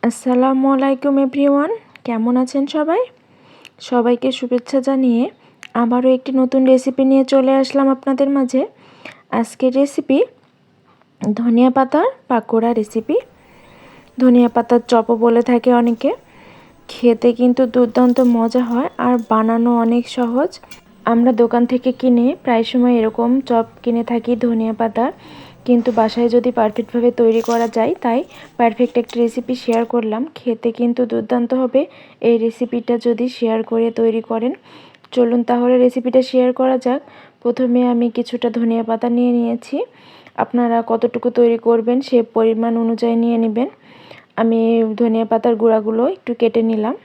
আসসালামু আলাইকুম এভরিওয়ান, কেমন আছেন সবাই? সবাইকে শুভেচ্ছা জানিয়ে আবারও একটি নতুন রেসিপি নিয়ে চলে আসলাম আপনাদের মাঝে। আজকের রেসিপি ধনিয়া পাতার পাকোড়া রেসিপি। ধনিয়া পাতার চপও বলে থাকে অনেকে। খেতে কিন্তু দুর্দান্ত মজা হয় আর বানানো অনেক সহজ। আমরা দোকান থেকে কিনে প্রায় সময় এরকম চপ কিনে থাকি ধনিয়া পাতার, কিন্তু বাসায় যদি পারফেক্টভাবে তৈরি করা যায়, তাই পারফেক্ট একটা রেসিপি শেয়ার করলাম। খেতে কিন্তু দুর্দান্ত হবে এই রেসিপিটা যদি শেয়ার করে তৈরি করেন। চলুন তাহলে রেসিপিটা শেয়ার করা যাক। প্রথমে আমি কিছুটা ধনিয়া পাতা নিয়ে নিয়েছি। আপনারা কতটুকু তৈরি করবেন সে পরিমাণ অনুযায়ী নিয়ে নেবেন। আমি ধনিয়া পাতার গুঁড়াগুলো একটু কেটে নিলাম,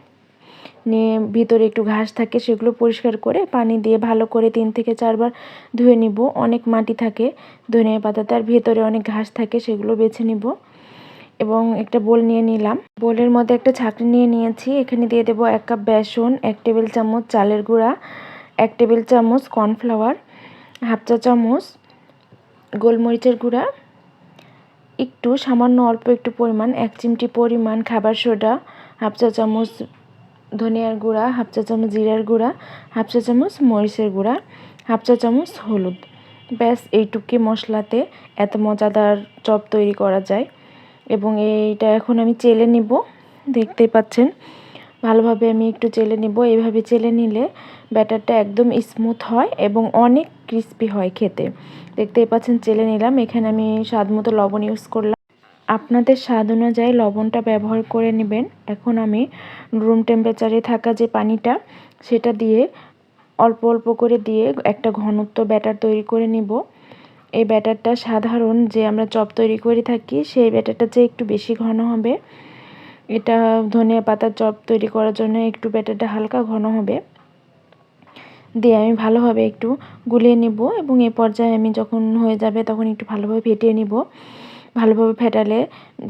নিয়ে ভিতরে একটু ঘাস থাকে সেগুলো পরিষ্কার করে পানি দিয়ে ভালো করে 3 থেকে 4 বার ধুয়ে নিব। অনেক মাটি থাকে ধনিয়া পাতাতে আর ভিতরে অনেক ঘাস থাকে, সেগুলো বেছে নিব। এবং একটা বোল নিয়ে নিলাম, বোলের মধ্যে একটা ছাঁকনি নিয়ে নিয়েছি। এখানে দিয়ে দেব 1 কাপ বেসন, 1 টেবিল চামচ চালের গুঁড়া, 1 টেবিল চামচ কর্নফ্লাওয়ার, হাফ চা চামচ গোলমরিচের গুঁড়া, একটু সামান্য অল্প একটু পরিমাণ 1 চিমটি পরিমাণ খাবার সোডা, হাফ চা চামচ ধনিয়ার গুঁড়া, হাফ চা চামচ জিরার গুঁড়া, হাফ চা চামচ মরিচের গুঁড়া, হাফ চা চামচ হলুদ। ব্যাস এইটুকি মশলাতে এত মজাদার চপ তৈরি করা যায়। এবং এইটা এখন আমি চেলে নিব। দেখতেই পাচ্ছেন ভালোভাবে আমি একটু চেলে নিব। এইভাবে চেলে নিলে ব্যাটারটা একদম স্মুথ হয় এবং অনেক ক্রিস্পি হয় খেতে। দেখতেই পাচ্ছেন চেলে নিলাম। এখানে আমি স্বাদ মতো লবণ ইউজ করলাম। আপনাদের স্বাদ অনুযায়ী লবণটা ব্যবহার করে নেবেন। এখন আমি রুম টেম্পারেচারে থাকা যে পানিটা সেটা দিয়ে অল্প অল্প করে দিয়ে একটা ঘনত্ব ব্যাটার তৈরি করে নিব। এই ব্যাটারটা সাধারণ যে আমরা চপ তৈরি করে থাকি সেই ব্যাটারটা চেয়ে একটু বেশি ঘন হবে। এটা ধনিয়া পাতার চপ তৈরি করার জন্য একটু ব্যাটারটা হালকা ঘন হবে। দিয়ে আমি ভালোভাবে একটু গুলিয়ে নিব এবং এই পর্যায়ে আমি যখন হয়ে যাবে তখন একটু ভালোভাবে ফেটিয়ে নিব। ভালোভাবে ফেটালে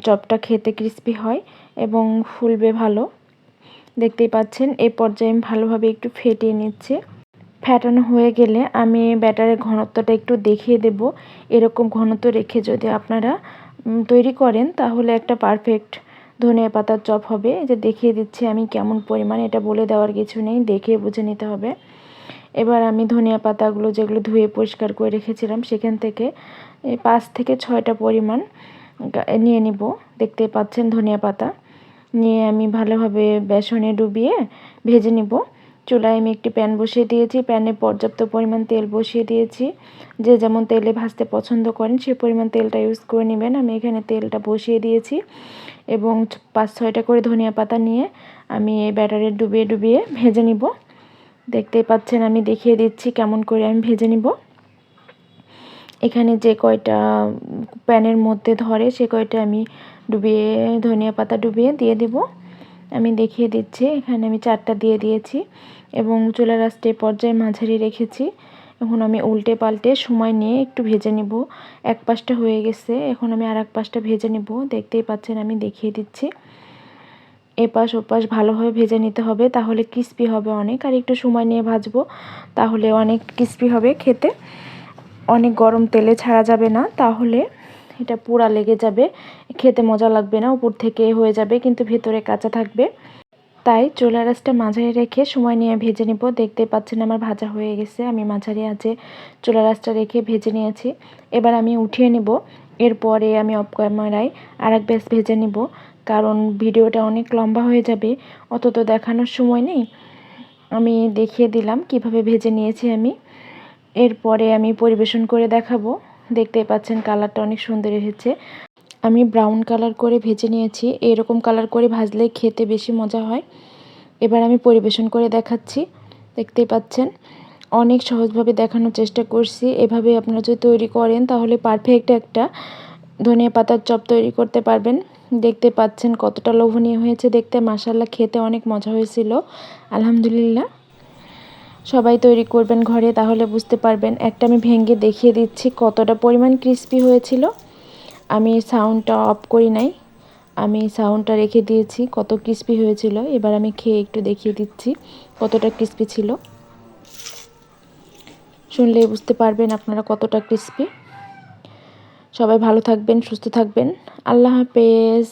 চপটা খেতে ক্রিস্পি হয় এবং ফুলবে ভালো। দেখতেই পাচ্ছেন এই পর্যায়ে আমি ভালোভাবে একটু ফেটিয়ে নিচ্ছি। ফেটানো হয়ে গেলে আমি ব্যাটারের ঘনত্বটা একটু দেখিয়ে দেব। এরকম ঘনত্ব রেখে যদি আপনারা তৈরি করেন তাহলে একটা পারফেক্ট ধনিয়া পাতার চপ হবে। যে দেখিয়ে দিচ্ছি আমি কেমন পরিমাণ, এটা বলে দেওয়ার কিছু নেই, দেখে বুঝে নিতে হবে। এবার আমি ধনিয়া পাতাগুলো যেগুলো ধুয়ে পরিষ্কার করে রেখেছিলাম সেখান থেকে 5 থেকে 6টা পরিমাণ নিয়ে নিব। দেখতে পাচ্ছেন ধনিয়া পাতা নিয়ে আমি ভালোভাবে বেসনে ডুবিয়ে ভেজে নিব। চুলায় আমি একটি প্যান বসিয়ে দিয়েছি, প্যানে পর্যাপ্ত পরিমাণ তেল বসিয়ে দিয়েছি। যে যেমন তেলে ভাজতে পছন্দ করেন সে পরিমাণ তেলটা ইউজ করে নেবেন। আমি এখানে তেলটা বসিয়ে দিয়েছি এবং 5-6টা করে ধনিয়া পাতা নিয়ে আমি এই ব্যাটারে ডুবিয়ে ডুবিয়ে ভেজে নিব। দেখতেই পাচ্ছেন আমি দেখিয়ে দিচ্ছি কেমন করে আমি ভেজে নিব। এখানে যে কয়টা প্যানের মধ্যে ধরে সে কয়টা আমি ডুবিয়ে ধনিয়া পাতা ডুবিয়ে দিয়ে দেব। আমি দেখিয়ে দিচ্ছি, এখানে আমি 4টা দিয়ে দিয়েছি এবং চুলার আঁচটা পর্যায়ে মাঝারি রেখেছি। এখন আমি উল্টে পাল্টে সময় নিয়ে একটু ভেজে নিব। এক পাশটা হয়ে গেছে, এখন আমি আর এক পাশটা ভেজে নিব। দেখতেই পাচ্ছেন আমি দেখিয়ে দিচ্ছি। এপাশ ওপাশ ভালোভাবে ভেজে নিতে হবে, তাহলে ক্রিস্পি হবে অনেক। আর একটু সময় নিয়ে ভাজবো তাহলে অনেক ক্রিস্পি হবে খেতে। অনেক গরম তেলে ছাড়া যাবে না, তাহলে এটা পোড়া লেগে যাবে, খেতে মজা লাগবে না। উপর থেকে হয়ে যাবে কিন্তু ভেতরে কাঁচা থাকবে। তাই চুলার আঁচটা মাঝারি রেখে সময় নিয়ে ভেজে নিব। দেখতে পাচ্ছেন আমার ভাজা হয়ে গেছে। আমি মাঝারি আঁচে চুলার আঁচটা রেখে ভেজে নিয়েছি। এবার আমি উঠিয়ে নিব। এরপরে আমি অফ ক্যামেরায় আর এক ব্যাচ ভেজে নিব, কারণ ভিডিওটা অনেক লম্বা হয়ে যাবে, অত তো দেখানোর সময় নেই। আমি দেখিয়ে দিলাম কিভাবে ভেজে নিয়েছি আমি। এরপরে আমি পরিবেশন করে দেখাবো। দেখতেই পাচ্ছেন কালারটা অনেক সুন্দর এসেছে। আমি ব্রাউন কালার করে ভেজে নিয়েছি। এরকম কালার করে ভাজলে খেতে বেশি মজা হয়। এবার আমি পরিবেশন করে দেখাচ্ছি। দেখতেই পাচ্ছেন অনেক সহজভাবে দেখানোর চেষ্টা করছি। এভাবে আপনারা যদি তৈরি করেন তাহলে পারফেক্ট একটা ধনিয়া পাতার চপ তৈরি করতে পারবেন। দেখতে পাচ্ছেন কতটা লোভনীয় হয়েছে দেখতে, মাশাআল্লাহ খেতে অনেক মজা হয়েছিল। আলহামদুলিল্লাহ। সবাই তৈরি করবেন ঘরে, তাহলে বুঝতে পারবেন। একটা আমি ভেঙে দেখিয়ে দিচ্ছি কতটা পরিমাণ ক্রিস্পি হয়েছিল। আমি সাউন্ডটা অফ করি নাই, আমি সাউন্ডটা রেখে দিয়েছি। কত ক্রিস্পি হয়েছিল। এবার আমি খেয়ে একটু দেখিয়ে দিচ্ছি কতটা ক্রিস্পি ছিল। শুনলেই বুঝতে পারবেন আপনারা কতটা ক্রিস্পি। সবাই ভালো থাকবেন, সুস্থ থাকবেন। আল্লাহ হাফেজ।